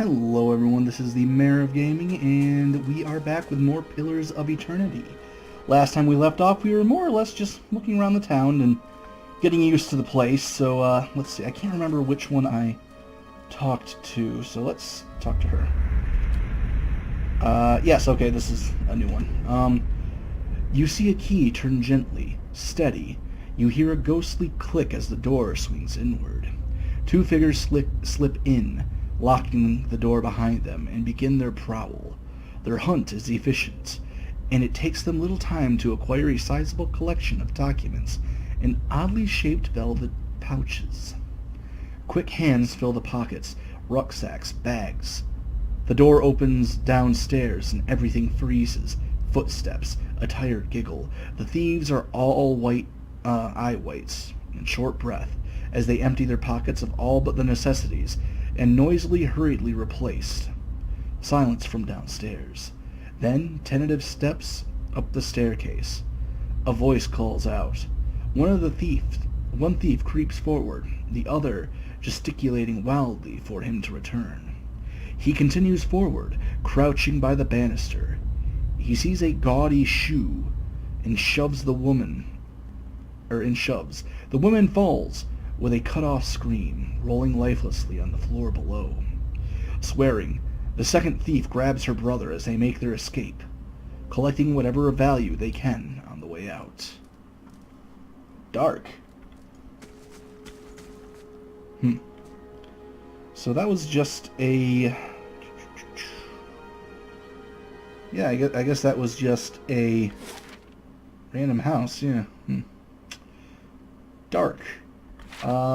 Hello everyone, this is the Mayor of Gaming, and we are back with more Pillars of Eternity. Last time we left off, we were more or less just looking around the town and getting used to the place, so let's see, I can't remember which one I talked to, so let's talk to her. Yes, okay, this is a new one. You see a key turn gently, steady. You hear a ghostly click as the door swings inward. Two figures slip in, locking the door behind them, and begin their prowl. Their hunt is efficient, and it takes them little time to acquire a sizable collection of documents in oddly shaped velvet pouches. Quick hands fill the pockets, rucksacks, bags. The door opens downstairs and everything freezes. Footsteps, a tired giggle. The thieves are all eye whites and short breath as they empty their pockets of all but the necessities and hurriedly replaced. Silence from downstairs. Then tentative steps up the staircase. A voice calls out. One thief creeps forward, the other gesticulating wildly for him to return. He continues forward, crouching by the banister. He sees a gaudy shoe and shoves the woman. The woman falls with a cut-off scream, rolling lifelessly on the floor below. Swearing, the second thief grabs her brother as they make their escape, collecting whatever of value they can on the way out. Dark. So that was just a... Yeah, I guess that was just a random house, yeah. Dark.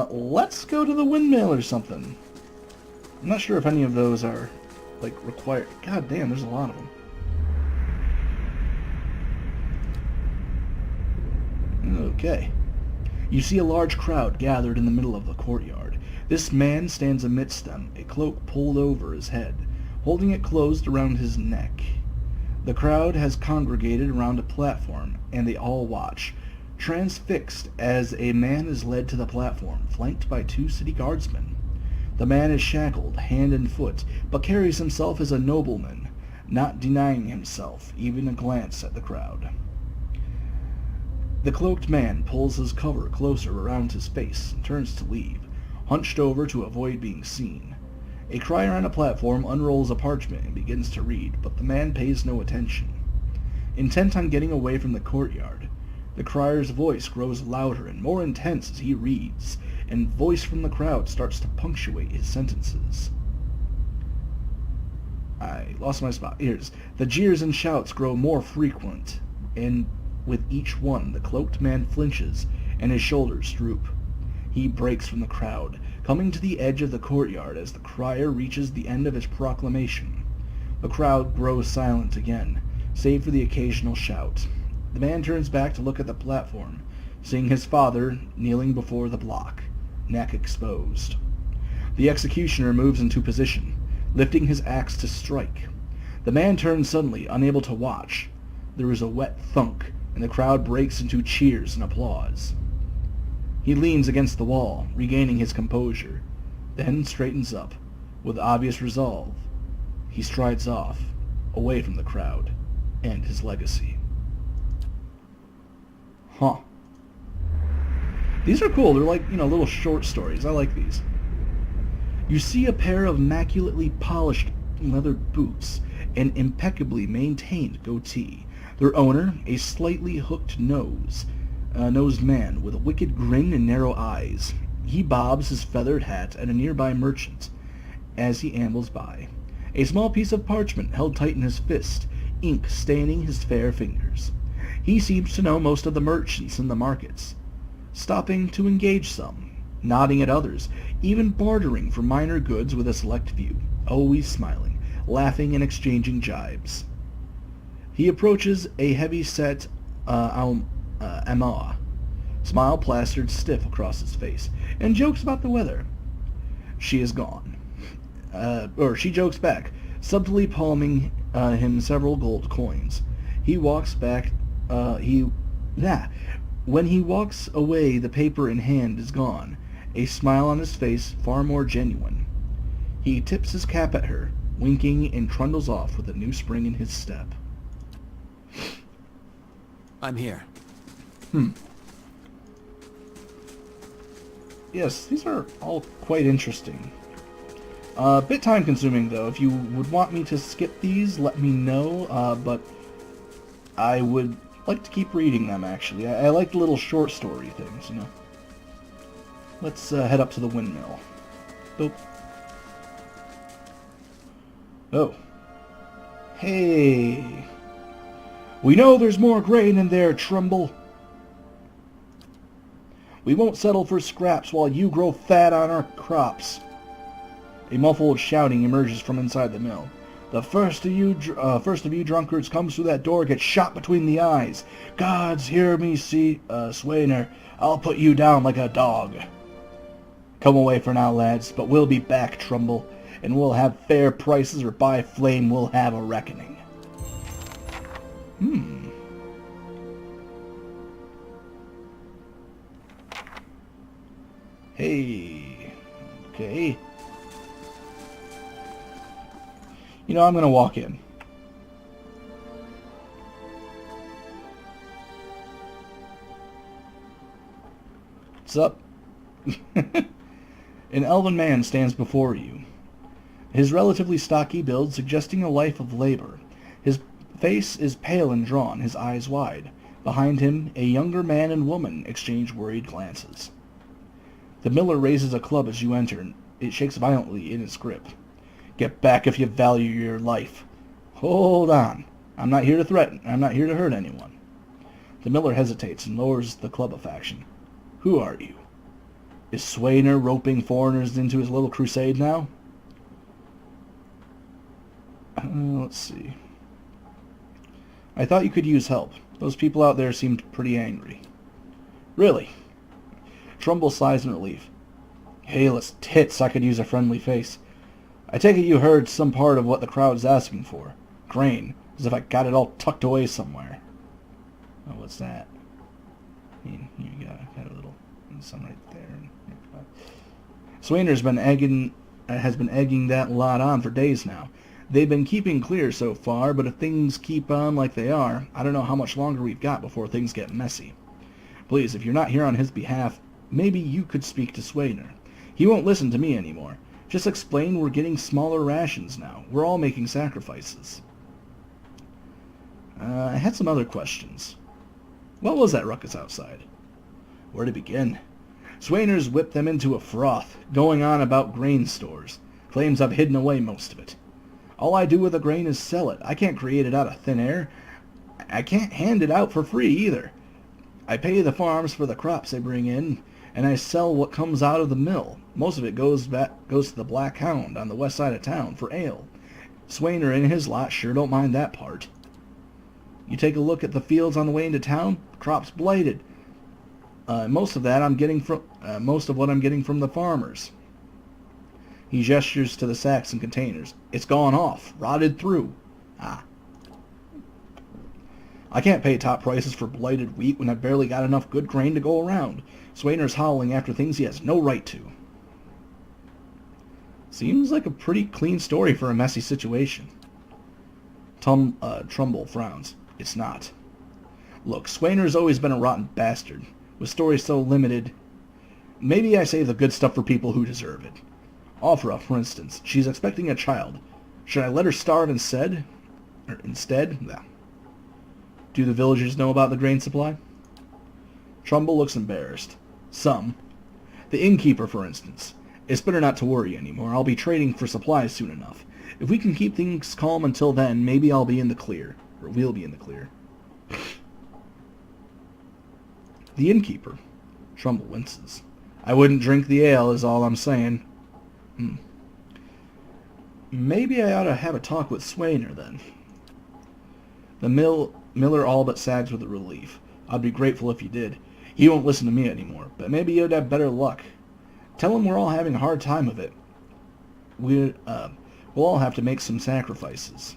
Let's go to the windmill or something. I'm not sure if any of those are, like, required. God damn, there's a lot of them. Okay. You see a large crowd gathered in the middle of the courtyard. This man stands amidst them, a cloak pulled over his head, holding it closed around his neck. The crowd has congregated around a platform, and they all watch, transfixed as a man is led to the platform, flanked by two city guardsmen. The man is shackled, hand and foot, but carries himself as a nobleman, not denying himself even a glance at the crowd. The cloaked man pulls his cover closer around his face and turns to leave, hunched over to avoid being seen. A crier on a platform unrolls a parchment and begins to read, but the man pays no attention. Intent on getting away from the courtyard, the crier's voice grows louder and more intense as he reads, and voice from the crowd starts to punctuate his sentences. I lost my spot. Here's. The jeers and shouts grow more frequent, and with each one the cloaked man flinches and his shoulders droop. He breaks from the crowd, coming to the edge of the courtyard as the crier reaches the end of his proclamation. The crowd grows silent again, save for the occasional shout. The man turns back to look at the platform, seeing his father kneeling before the block, neck exposed. The executioner moves into position, lifting his axe to strike. The man turns suddenly, unable to watch. There is a wet thunk, and the crowd breaks into cheers and applause. He leans against the wall, regaining his composure, then straightens up. With obvious resolve, he strides off, away from the crowd and his legacy. Huh. These are cool. They're like, little short stories. I like these. You see a pair of immaculately polished leather boots and impeccably maintained goatee. Their owner, a slightly hooked nosed man with a wicked grin and narrow eyes. He bobs his feathered hat at a nearby merchant as he ambles by. A small piece of parchment held tight in his fist, ink staining his fair fingers. He seems to know most of the merchants in the markets, stopping to engage some, nodding at others, even bartering for minor goods with a select few, always smiling, laughing and exchanging jibes. He approaches a heavy-set Amoa, smile plastered stiff across his face, and jokes about the weather. She is gone. She jokes back, subtly palming him several gold coins. He walks back. When he walks away, the paper in hand is gone, a smile on his face far more genuine. He tips his cap at her, winking, and trundles off with a new spring in his step. I'm here. Yes, these are all quite interesting. A bit time consuming though. If you would want me to skip these, let me know, but I would like to keep reading them actually. I like little short story things, you know. Let's head up to the windmill. Boop. Oh. Hey. We know there's more grain in there, Trumbull. We won't settle for scraps while you grow fat on our crops. A muffled shouting emerges from inside the mill. The first of you drunkards comes through that door gets shot between the eyes. Gods, hear me, Swainer. I'll put you down like a dog. Come away for now, lads, but we'll be back, Trumbull, and we'll have fair prices, or by flame we'll have a reckoning. Hey. Okay. You know, I'm gonna walk in. What's up? An elven man stands before you. His relatively stocky build suggesting a life of labor. His face is pale and drawn, his eyes wide. Behind him, a younger man and woman exchange worried glances. The miller raises a club as you enter, and it shakes violently in its grip. Get back if you value your life. Hold on. I'm not here to threaten. I'm not here to hurt anyone. The miller hesitates and lowers the club a faction. Who are you? Is Swainer roping foreigners into his little crusade now? Let's see. I thought you could use help. Those people out there seemed pretty angry. Really? Trumbull sighs in relief. Hayless tits, I could use a friendly face. I take it you heard some part of what the crowd's asking for. Grain, as if I got it all tucked away somewhere. Oh, what's that? I mean, you got a little some right there. Swainer's has been egging that lot on for days now. They've been keeping clear so far, but if things keep on like they are, I don't know how much longer we've got before things get messy. Please, if you're not here on his behalf, maybe you could speak to Swainer. He won't listen to me anymore. Just explain we're getting smaller rations now. We're all making sacrifices. I had some other questions. What was that ruckus outside? Where to begin? Swainer's whipped them into a froth, going on about grain stores. Claims I've hidden away most of it. All I do with the grain is sell it. I can't create it out of thin air. I can't hand it out for free either. I pay the farms for the crops they bring in, and I sell what comes out of the mill. Most of it goes to the Black Hound on the west side of town for ale. Swainer and his lot sure don't mind that part. You take a look at the fields on the way into town, crops blighted. Most of what I'm getting from the farmers. He gestures to the sacks and containers. It's gone off, rotted through. Ah. I can't pay top prices for blighted wheat when I've barely got enough good grain to go around. Swainer's howling after things he has no right to. Seems like a pretty clean story for a messy situation. Trumbull frowns. It's not. Look, Swainer's always been a rotten bastard, with stories so limited. Maybe I say the good stuff for people who deserve it. Offra, for instance, she's expecting a child. Should I let her starve instead? No. Do the villagers know about the grain supply? Trumbull looks embarrassed. Some. The innkeeper, for instance. It's better not to worry anymore. I'll be trading for supplies soon enough. If we can keep things calm until then, maybe I'll be in the clear. Or we'll be in the clear. The innkeeper. Trumbull winces. I wouldn't drink the ale, is all I'm saying. Maybe I ought to have a talk with Swainer, then. The miller all but sags with relief. I'd be grateful if you did. He won't listen to me anymore, but maybe you'd have better luck. Tell him we're all having a hard time of it. We'll all have to make some sacrifices.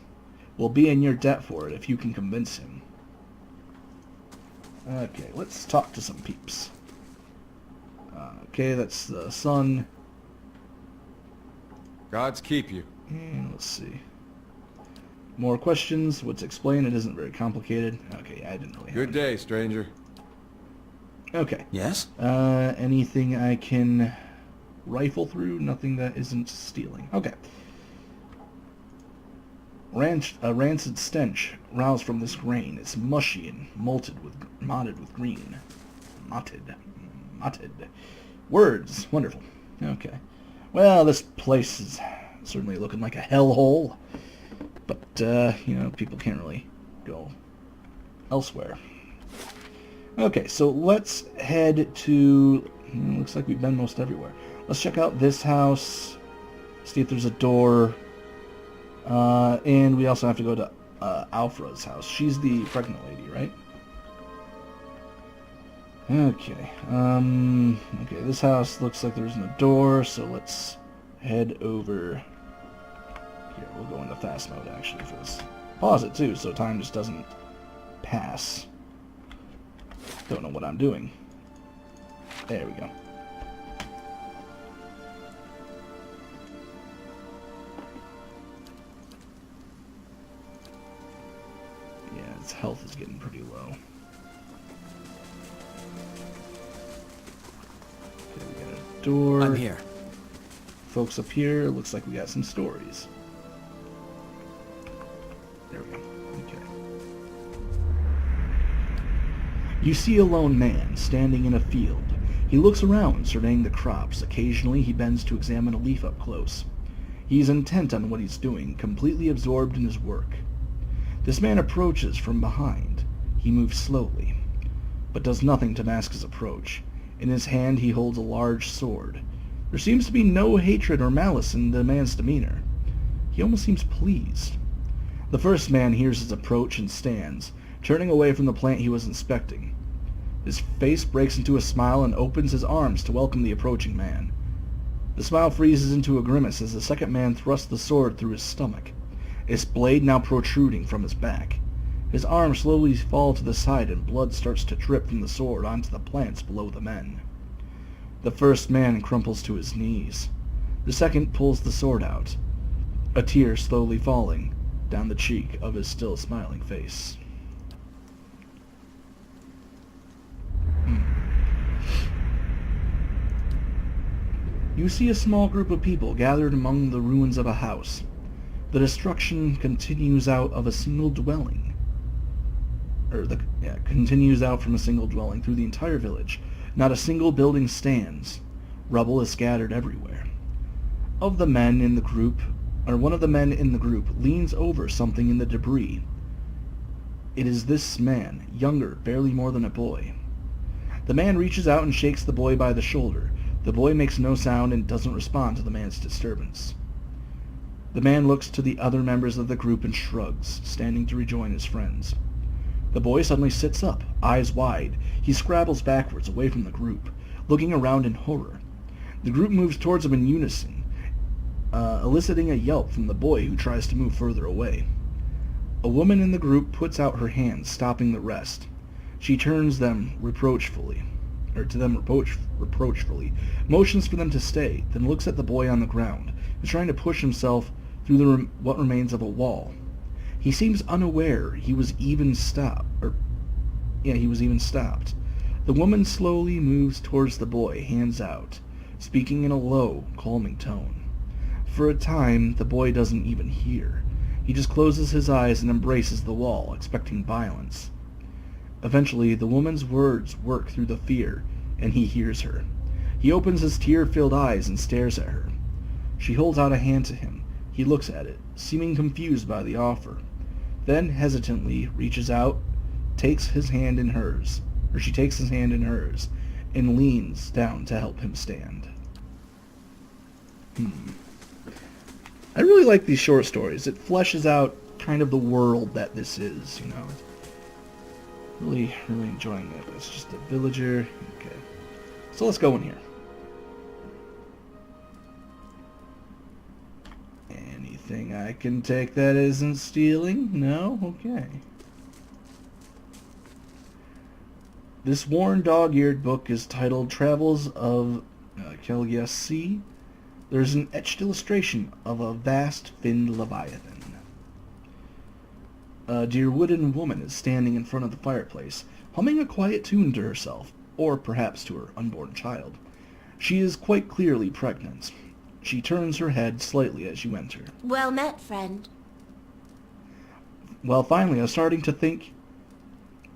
We'll be in your debt for it if you can convince him. Okay, let's talk to some peeps. Okay, that's the son. Gods keep you. And let's see. More questions. What's explained? It isn't very complicated. Okay, I didn't really have Good day, stranger. Okay. Yes? Anything I can rifle through? Nothing that isn't stealing. Okay. A rancid stench roused from this grain. It's mushy and motted with green. Motted. Words. Wonderful. Okay. Well, this place is certainly looking like a hellhole. But, people can't really go elsewhere. Okay, so let's head to... looks like we've been most everywhere. Let's check out this house. See if there's a door. And we also have to go to Alfra's house. She's the pregnant lady, right? Okay. Okay, this house looks like there's no door, so let's head over... Here, we'll go into fast mode, actually, for this. Pause it, too, so time just doesn't pass. Don't know what I'm doing. There we go. Yeah, its health is getting pretty low. Okay, we got a door. I'm here. Folks up here, looks like we got some stories. There we go. Okay. You see a lone man standing in a field. He looks around, surveying the crops. Occasionally, he bends to examine a leaf up close. He is intent on what he's doing, completely absorbed in his work. This man approaches from behind. He moves slowly, but does nothing to mask his approach. In his hand, he holds a large sword. There seems to be no hatred or malice in the man's demeanor. He almost seems pleased. The first man hears his approach and stands, turning away from the plant he was inspecting. His face breaks into a smile and opens his arms to welcome the approaching man. The smile freezes into a grimace as the second man thrusts the sword through his stomach, its blade now protruding from his back. His arms slowly fall to the side and blood starts to drip from the sword onto the plants below the men. The first man crumples to his knees. The second pulls the sword out, a tear slowly falling down the cheek of his still smiling face. You see a small group of people gathered among the ruins of a house. The destruction continues out of a single dwelling. Continues out from a single dwelling through the entire village. Not a single building stands. Rubble is scattered everywhere. One of the men in the group leans over something in the debris. It is this man, younger, barely more than a boy. The man reaches out and shakes the boy by the shoulder. The boy makes no sound and doesn't respond to the man's disturbance. The man looks to the other members of the group and shrugs, standing to rejoin his friends. The boy suddenly sits up, eyes wide. He scrabbles backwards away from the group, looking around in horror. The group moves towards him in unison, eliciting a yelp from the boy who tries to move further away. A woman in the group puts out her hand, stopping the rest. She turns to them reproachfully, motions for them to stay, then looks at the boy on the ground, who's trying to push himself through what remains of a wall. He seems unaware he was even stopped. The woman slowly moves towards the boy, hands out, speaking in a low, calming tone. For a time, the boy doesn't even hear. He just closes his eyes and embraces the wall, expecting violence. Eventually, the woman's words work through the fear, and he hears her. He opens his tear-filled eyes and stares at her. She holds out a hand to him. He looks at it, seeming confused by the offer. Then, hesitantly, reaches out, takes his hand in hers, and leans down to help him stand. I really like these short stories. It fleshes out kind of the world that this is, Really, really enjoying it. It's just a villager. Okay. So let's go in here. Anything I can take that isn't stealing? No? Okay. This worn, dog-eared book is titled Travels of Kelgia C. There's an etched illustration of a vast finned leviathan. A dear wooden woman is standing in front of the fireplace, humming a quiet tune to herself, or perhaps to her unborn child. She is quite clearly pregnant. She turns her head slightly as you enter. Well met, friend. Well, finally, I was starting to think...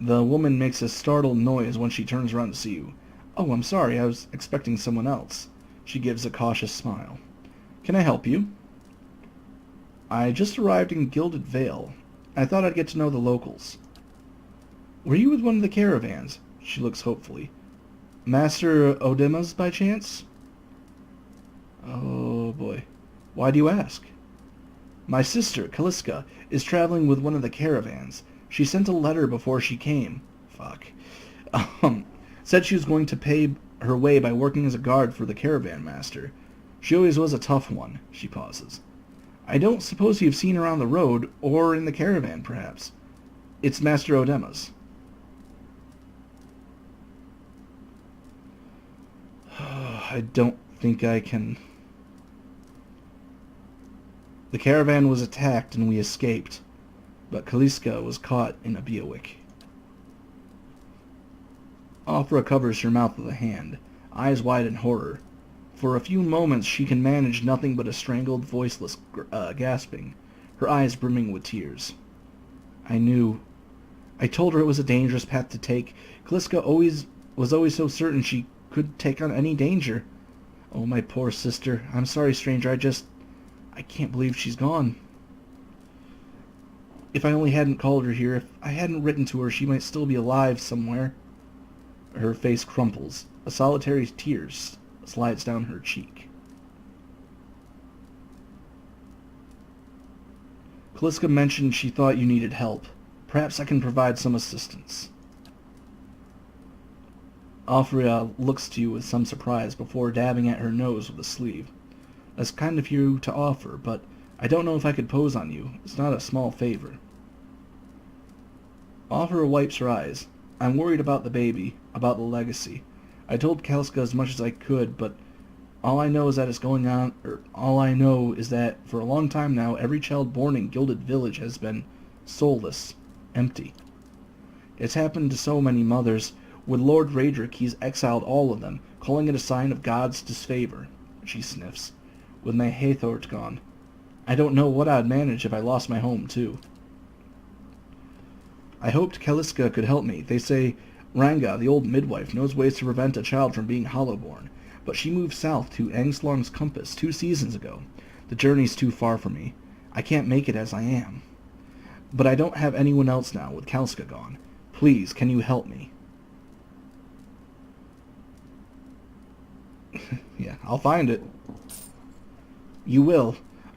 The woman makes a startled noise when she turns around to see you. Oh, I'm sorry, I was expecting someone else. She gives a cautious smile. Can I help you? I just arrived in Gilded Vale. I thought I'd get to know the locals. Were you with one of the caravans? She looks hopefully. Master Odima's by chance? Oh boy. Why do you ask? My sister, Kaliska, is traveling with one of the caravans. She sent a letter before she came. Fuck. Said she was going to pay her way by working as a guard for the caravan master. She always was a tough one. She pauses. I don't suppose you've seen her on the road, or in the caravan, perhaps. It's Master Odima's. I don't think I can... The caravan was attacked and we escaped, but Kaliska was caught in a Biawick. Afra covers her mouth with a hand, eyes wide in horror. For a few moments she can manage nothing but a strangled, voiceless gasping, her eyes brimming with tears. I knew. I told her it was a dangerous path to take. Kaliska was always so certain she could take on any danger. Oh, my poor sister. I'm sorry, stranger. I can't believe she's gone. If I only hadn't called her here, if I hadn't written to her, she might still be alive somewhere. Her face crumples. A solitary tear slides down her cheek. Kaliska mentioned she thought you needed help. Perhaps I can provide some assistance. Afria looks to you with some surprise before dabbing at her nose with a sleeve. That's kind of you to offer, but I don't know if I could pose on you. It's not a small favor. Afria wipes her eyes. I'm worried about the baby, about the legacy. I told Kaliska as much as I could, but all I know is that for a long time now, every child born in Gilded Village has been soulless, empty. It's happened to so many mothers. With Lord Raedric, he's exiled all of them, calling it a sign of God's disfavor. She sniffs. With my Hathor gone, I don't know what I'd manage if I lost my home, too. I hoped Kaliska could help me. They say Ranga, the old midwife, knows ways to prevent a child from being hollowborn, but she moved south to Angslong's Compass 2 seasons ago. The journey's too far for me. I can't make it as I am. But I don't have anyone else now, with Kaliska gone. Please, can you help me? Yeah, I'll find it. You will.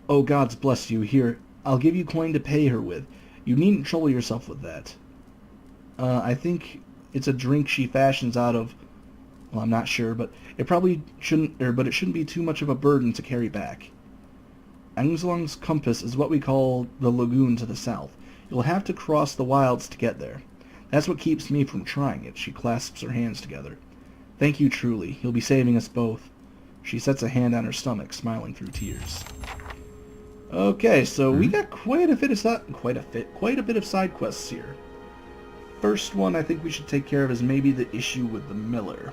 Oh, God's bless you. Here, I'll give you coin to pay her with. You needn't trouble yourself with that. I think it's a drink she fashions out of... Well, I'm not sure, but it probably shouldn't... but it shouldn't be too much of a burden to carry back. Angslong's Compass is what we call the lagoon to the south. You'll have to cross the wilds to get there. That's what keeps me from trying it. She clasps her hands together. Thank you truly. You'll be saving us both. She sets a hand on her stomach, smiling through tears. Okay, so we got quite a bit of side quests here. First one I think we should take care of is maybe the issue with the miller.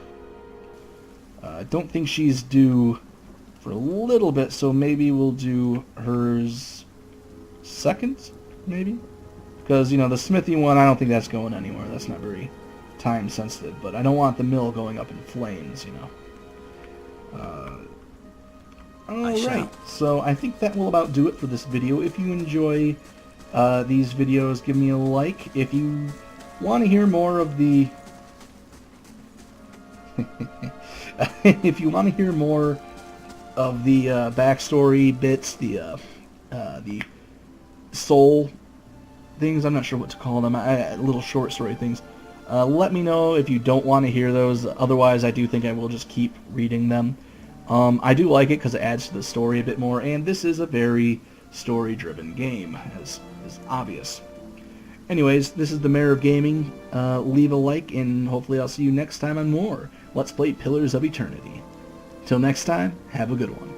I don't think she's due for a little bit, so maybe we'll do hers second, maybe? Because, you know, the smithy one, I don't think that's going anywhere. That's not very time sensitive, but I don't want the mill going up in flames, you know. Alright, so I think that will about do it for this video. If you enjoy these videos, give me a like. If you want to hear more of the... if you want to hear more of the backstory bits, the soul things, I'm not sure what to call them, little short story things, let me know if you don't want to hear those. Otherwise, I do think I will just keep reading them. I do like it because it adds to the story a bit more, and this is a very story-driven game, as is obvious. Anyways, this is the Mayor of Gaming. Leave a like, and hopefully I'll see you next time on more Let's Play Pillars of Eternity. Till next time, have a good one.